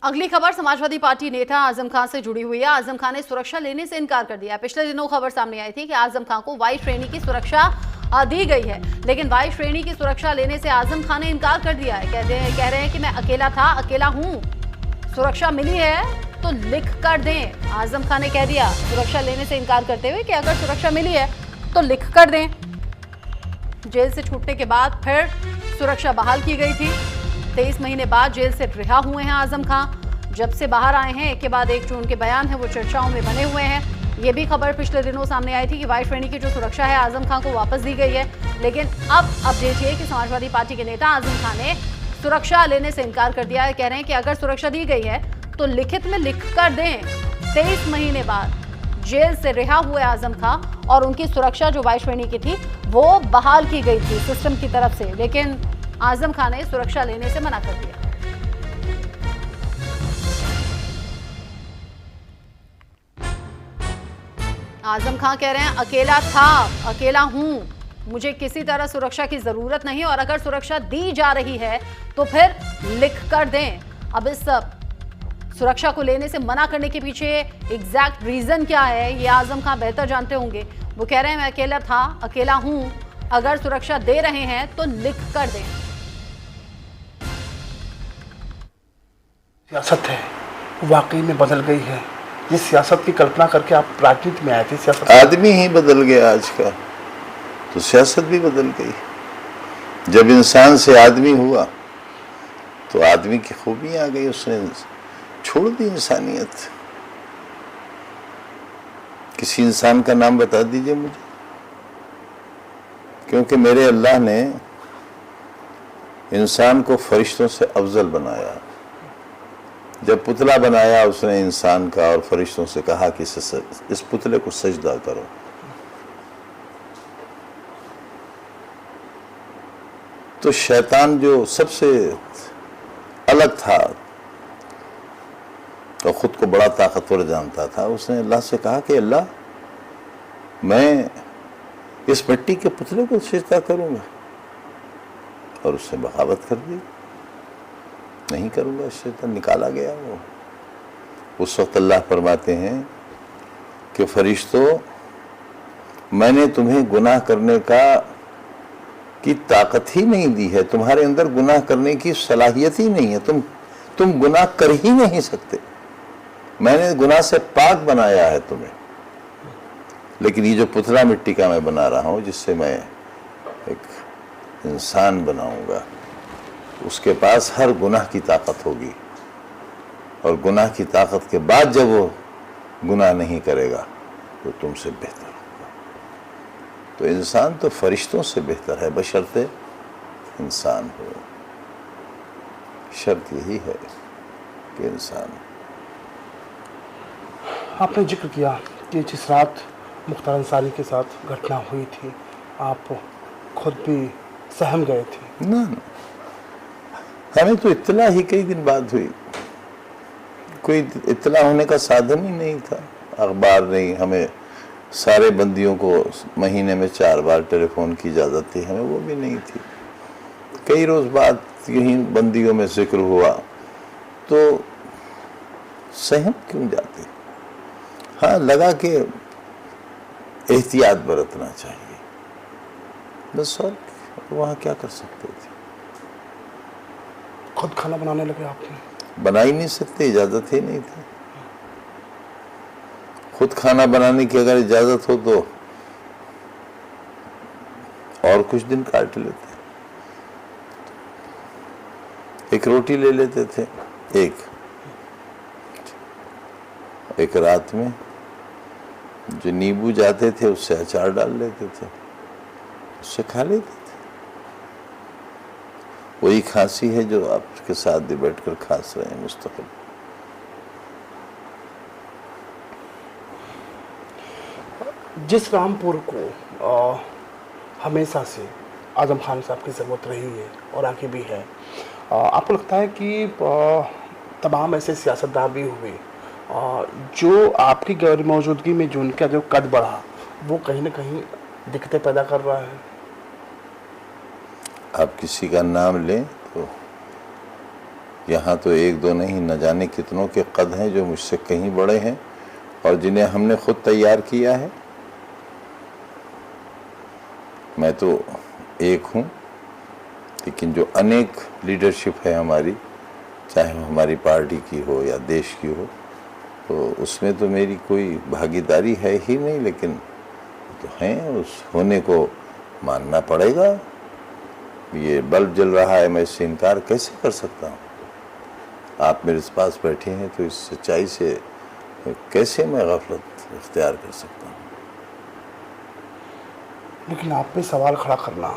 अगली खबर समाजवादी पार्टी नेता आजम खान से जुड़ी हुई है। आजम खान ने सुरक्षा लेने से इनकार कर दिया। पिछले दिनों खबर सामने आई थी कि आजम खान को वाई श्रेणी की सुरक्षा दी गई है, लेकिन वाई श्रेणी की सुरक्षा लेने से आजम खान ने इनकार कर दिया है। कह रहे हैं कि मैं अकेला था, अकेला हूं, सुरक्षा मिली है तो लिख कर दें। आजम खान ने कह दिया सुरक्षा लेने से इनकार करते हुए कि अगर सुरक्षा मिली है तो लिख कर दें। जेल से छूटने के बाद फिर सुरक्षा बहाल की गई थी। 23 महीने बाद जेल से रिहा हुए हैं आजम खान। जब से बाहर आए हैं एक के बाद एक जो उनके बयान है वो चर्चाओं में बने हुए हैं। ये भी खबर पिछले दिनों सामने आई थी कि वाई श्रेणी की जो सुरक्षा है आजम खान को वापस दी गई है, लेकिन अब अपडेट ये कि समाजवादी पार्टी के नेता आजम खान ने सुरक्षा लेने से इनकार कर दिया है। कह रहे हैं कि अगर सुरक्षा दी गई है तो लिखित में लिख कर दें। 23 महीने बाद जेल से रिहा हुए आजम खान और उनकी सुरक्षा जो वाई श्रेणी की थी वो बहाल की गई थी सिस्टम की तरफ से, लेकिन आजम खान ने सुरक्षा लेने से मना कर दिया। आजम खान कह रहे हैं अकेला था, अकेला हूं, मुझे किसी तरह सुरक्षा की जरूरत नहीं और अगर सुरक्षा दी जा रही है तो फिर लिख कर दें। अब इस सुरक्षा को लेने से मना करने के पीछे एग्जैक्ट रीजन क्या है ये आजम खान बेहतर जानते होंगे। वो कह रहे हैं मैं अकेला था, अकेला हूं, अगर सुरक्षा दे रहे हैं तो लिख कर दें। सियासत है वाकई में बदल गई है। ये सियासत की कल्पना करके आप राजनीति में आए थे। सियासत आदमी ही बदल गया आज का, तो सियासत भी बदल गई। जब इंसान से आदमी हुआ तो आदमी की खूबियां आ गई, उसने छोड़ दी इंसानियत। किसी इंसान का नाम बता दीजिए मुझे, क्योंकि मेरे अल्लाह ने इंसान को फरिश्तों से अफजल बनाया। जब पुतला बनाया उसने इंसान का और फरिश्तों से कहा कि इस पुतले को सजदा करो। तो शैतान जो सबसे अलग था और खुद को बड़ा ताकतवर जानता था, उसने अल्लाह से कहा कि अल्लाह मैं इस मिट्टी के पुतले को सजदा करूंगा, और उसने बगावत कर दी, नहीं करूंगा। शैतान निकाला गया। वो उस वक्त अल्लाह फरमाते हैं कि फरिश्तों मैंने तुम्हें गुनाह करने की ताकत ही नहीं दी है, तुम्हारे अंदर गुनाह करने की सलाहियत ही नहीं है, तुम गुनाह कर ही नहीं सकते। मैंने गुनाह से पाक बनाया है तुम्हें, लेकिन ये जो पुतला मिट्टी का मैं बना रहा हूं, जिससे मैं एक इंसान बनाऊंगा, उसके पास हर गुनाह की ताकत होगी, और गुनाह की ताकत के बाद जब वो गुनाह नहीं करेगा तो तुमसे बेहतर होगा। तो इंसान तो फरिश्तों से बेहतर है, बशर्ते इंसान हो। शर्त यही है कि इंसान। आपने जिक्र किया कि जिस रात मुख्तार अंसारी के साथ घटना हुई थी आप खुद भी सहम गए थे। ना, हमें तो इत्तला ही कई दिन बाद हुई, कोई इत्तला होने का साधन ही नहीं था। अखबार नहीं, हमें सारे बंदियों को महीने में 4 बार टेलीफोन की इजाज़त थी, हमें वो भी नहीं थी। कई रोज़ बाद यही बंदियों में जिक्र हुआ तो सहम क्यों जाते। हाँ, लगा कि एहतियात बरतना चाहिए, बस। और वहाँ क्या कर सकते थे। खुद खाना बनाने लगे आपने? बना ही नहीं सकते, इजाज़त ही नहीं थी। खुद खाना बनाने की अगर इजाज़त हो तो और कुछ दिन काट लेते, एक रोटी ले लेते थे, एक रात में जो नींबू जाते थे उससे अचार डाल लेते थे, उससे खा लेते थे। वही खांसी है जो आपके साथ भी बैठकर खांस रहे हैं मुस्तकिल। जिस रामपुर को हमेशा से आजम खान साहब की ज़रूरत रही है और आगे भी है, आपको लगता है कि तमाम ऐसे सियासतदान भी हुए जो आपकी गैर मौजूदगी में जो उनका जो कद बढ़ा वो कहीं ना कहीं दिक्कतें पैदा कर रहा है? आप किसी का नाम लें तो यहाँ तो एक दो नहीं, न जाने कितनों के कद हैं जो मुझसे कहीं बड़े हैं और जिन्हें हमने खुद तैयार किया है। मैं तो एक हूँ, लेकिन जो अनेक लीडरशिप है हमारी, चाहे वो हमारी पार्टी की हो या देश की हो, तो उसमें तो मेरी कोई भागीदारी है ही नहीं, लेकिन तो हैं, उस होने को मानना पड़ेगा। ये बल्ब जल रहा है, मैं इससे इनकार कैसे कर सकता हूँ? आप मेरे पास बैठे हैं तो इस सच्चाई से कैसे मैं गफलत इख्तियार कर सकता हूँ? लेकिन आप पे सवाल खड़ा करना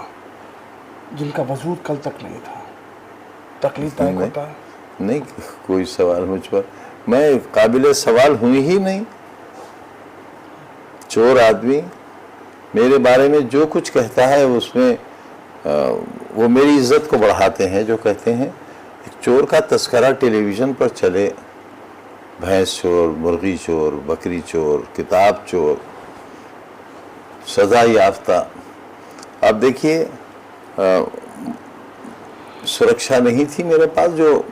जिनका वजूद कल तक नहीं था, तकलीफदायक होता है। नहीं, कोई सवाल मुझ पर, मैं काबिल सवाल हुई ही नहीं। चोर आदमी मेरे बारे में जो कुछ कहता है उसमें वो मेरी इज्जत को बढ़ाते हैं। जो कहते हैं एक चोर का तस्करा टेलीविज़न पर चले, भैंस चोर, मुर्गी चोर, बकरी चोर, किताब चोर, सज़ा याफ्ता। अब देखिए, सुरक्षा नहीं थी मेरे पास जो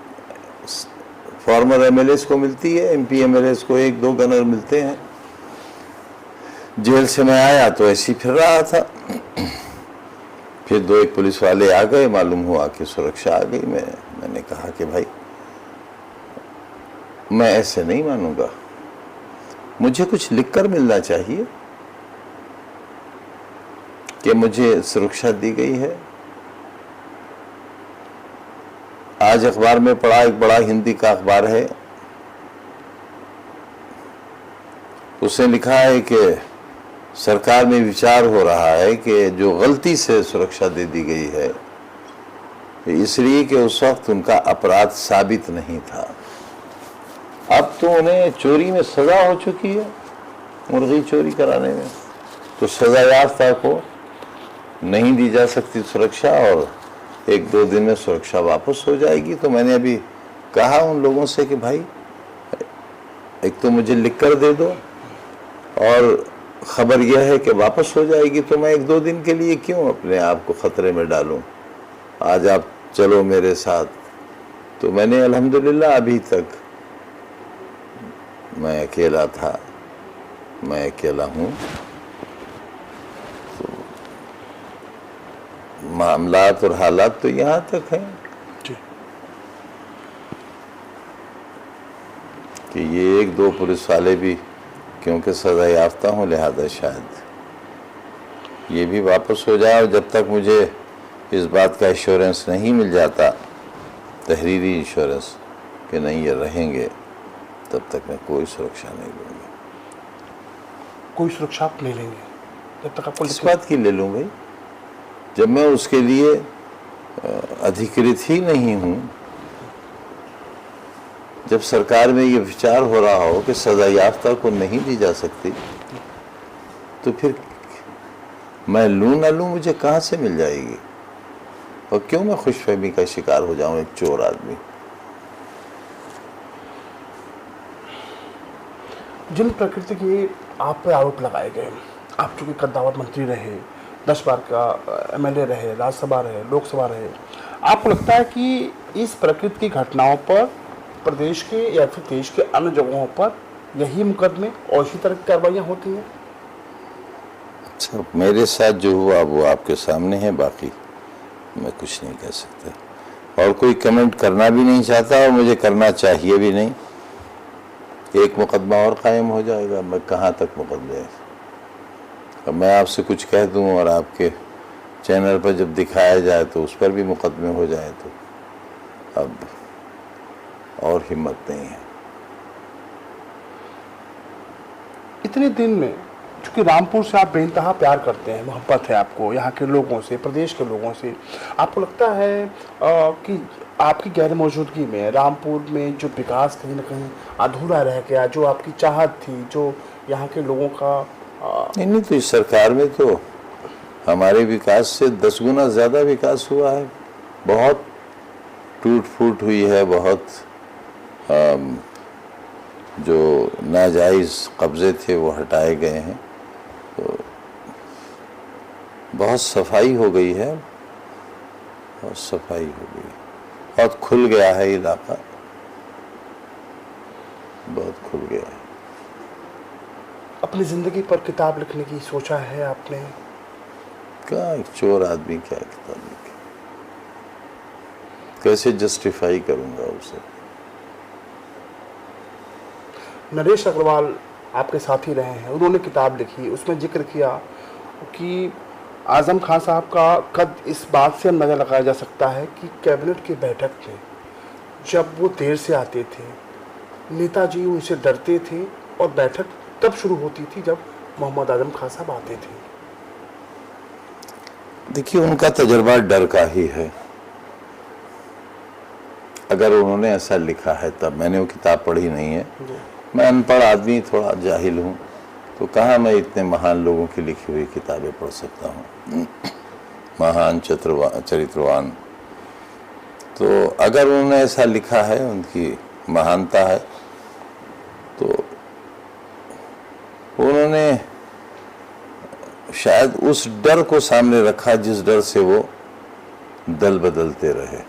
फॉर्मर एमएलएस को मिलती है। एमपी एमएलएस को एक दो गनर मिलते हैं। जेल से मैं आया तो ऐसे ही फिर रहा था, फिर दो एक पुलिस वाले आ गए, मालूम हुआ कि सुरक्षा आ गई। मैंने कहा कि भाई मैं ऐसे नहीं मानूंगा, मुझे कुछ लिखकर मिलना चाहिए कि मुझे सुरक्षा दी गई है। आज अखबार में पढ़ा, एक बड़ा हिंदी का अखबार है, उसने लिखा है कि सरकार में विचार हो रहा है कि जो गलती से सुरक्षा दे दी गई है इसलिए कि उस वक्त उनका अपराध साबित नहीं था। अब तो उन्हें चोरी में सज़ा हो चुकी है, मुर्गी चोरी कराने में, तो सज़ा याफ्ता को नहीं दी जा सकती सुरक्षा और एक दो दिन में सुरक्षा वापस हो जाएगी। तो मैंने अभी कहा उन लोगों से कि भाई एक तो मुझे लिख कर दे दो और ख़बर यह है कि वापस हो जाएगी, तो मैं एक दो दिन के लिए क्यों अपने आप को ख़तरे में डालूं? आज आप चलो मेरे साथ। तो मैंने अल्हम्दुलिल्लाह अभी तक मैं अकेला था, मैं अकेला हूँ। तो मामलात और हालात तो यहाँ तक हैं कि ये एक दो पुलिस वाले भी क्योंकि सज़ा याफ्ता हूँ, लिहाजा शायद ये भी वापस हो जाए। और जब तक मुझे इस बात का एश्योरेंस नहीं मिल जाता, तहरीरी इंश्योरेंस कि नहीं ये रहेंगे, तब तक मैं कोई सुरक्षा नहीं लूँगा। कोई सुरक्षा आप नहीं लेंगे जब तक आपको? इस बात की ले लूँ भाई, जब मैं उसके लिए अधिकृत ही नहीं हूँ, जब सरकार में ये विचार हो रहा हो कि सज़ा याफ्ता को नहीं दी जा सकती, तो फिर मैं लूँ ना लूँ, मुझे कहाँ से मिल जाएगी? और क्यों मैं खुशफहमी का शिकार हो जाऊँ, एक चोर आदमी? जिन प्रकृति के आप पे आरोप लगाए गए, आप चूँकि कद्दावर मंत्री रहे, 10 बार का एमएलए रहे, राज्यसभा रहे, लोकसभा रहे, आपको लगता है कि इस प्रकृति की घटनाओं पर प्रदेश के या फिर देश के अन्य जगहों पर यही मुकदमे और इसी तरह की कार्रवाइयाँ होती हैं? अच्छा, मेरे साथ जो हुआ वो आपके सामने है, बाकी मैं कुछ नहीं कह सकता और कोई कमेंट करना भी नहीं चाहता और मुझे करना चाहिए भी नहीं। एक मुकदमा और कायम हो जाएगा, मैं कहाँ तक मुकदमे? अब मैं आपसे कुछ कह दूँ और आपके चैनल पर जब दिखाया जाए तो उस पर भी मुकदमे हो जाए, तो अब और हिम्मत नहीं है। इतने दिन में चूँकि रामपुर से आप बेइंतहा प्यार करते हैं, मोहब्बत है आपको यहाँ के लोगों से, प्रदेश के लोगों से, आपको लगता है कि आपकी गैर मौजूदगी में रामपुर में जो विकास कहीं ना कहीं अधूरा रह गया, जो आपकी चाहत थी, जो यहाँ के लोगों का नहीं, तो इस सरकार में तो हमारे विकास से 10 गुना ज़्यादा विकास हुआ है। बहुत टूट फूट हुई है, बहुत जो नाजायज़ कब्ज़े थे वो हटाए गए हैं, तो बहुत सफाई हो गई है, बहुत सफाई हो गई। बहुत खुल गया है इलाका, बहुत खुल गया है। अपनी जिंदगी पर किताब लिखने की सोचा है आपने? क्या एक चोर आदमी क्या किताब लिखे, कैसे जस्टिफाई करूंगा उसे। नरेश अग्रवाल आपके साथी रहे हैं, उन्होंने किताब लिखी, उसमें जिक्र किया कि आज़म खान साहब का कद इस बात से अंदाज़ा लगाया जा सकता है कि कैबिनेट की बैठक में जब वो देर से आते थे, नेताजी उनसे डरते थे और बैठक तब शुरू होती थी जब मोहम्मद आज़म खान साहब आते थे। देखिए, उनका तजर्बा डर का ही है। अगर उन्होंने ऐसा लिखा है, तब मैंने वो किताब पढ़ी नहीं है, मैं अनपढ़ आदमी, थोड़ा जाहिल हूँ, तो कहाँ मैं इतने महान लोगों की लिखी हुई किताबें पढ़ सकता हूँ, महान चरित्रवान। तो अगर उन्होंने ऐसा लिखा है, उनकी महानता है, तो उन्होंने शायद उस डर को सामने रखा जिस डर से वो दल बदलते रहे।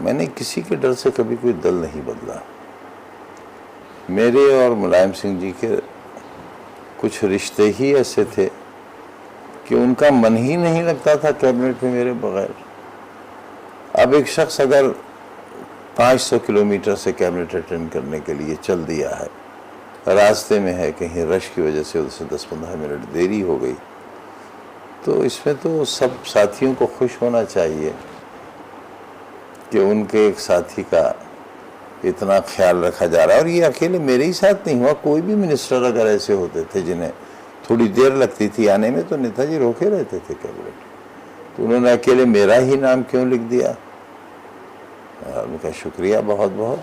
मैंने किसी के डर से कभी कोई दल नहीं बदला। मेरे और मुलायम सिंह जी के कुछ रिश्ते ही ऐसे थे कि उनका मन ही नहीं लगता था कैबिनेट में मेरे बगैर। अब एक शख्स अगर 500 किलोमीटर से कैबिनेट अटेंड करने के लिए चल दिया है, रास्ते में है, कहीं रश की वजह से उसे 10-15 मिनट देरी हो गई, तो इसमें तो सब साथियों को खुश होना चाहिए कि उनके एक साथी का इतना ख्याल रखा जा रहा है। और ये अकेले मेरे ही साथ नहीं हुआ, कोई भी मिनिस्टर अगर ऐसे होते थे जिन्हें थोड़ी देर लगती थी आने में, तो नेताजी रोके रहते थे कैबिनेट। तो उन्होंने अकेले मेरा ही नाम क्यों लिख दिया, उनका शुक्रिया बहुत बहुत।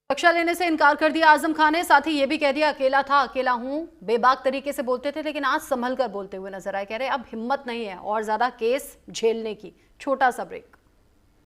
सुरक्षा लेने से इनकार कर दिया आजम खान ने, साथ ही ये भी कह दिया अकेला था, अकेला हूं। बेबाक तरीके से बोलते थे, लेकिन आज संभल कर बोलते हुए नजर आए। कह रहे अब हिम्मत नहीं है और ज्यादा केस झेलने की। छोटा सा ब्रेक।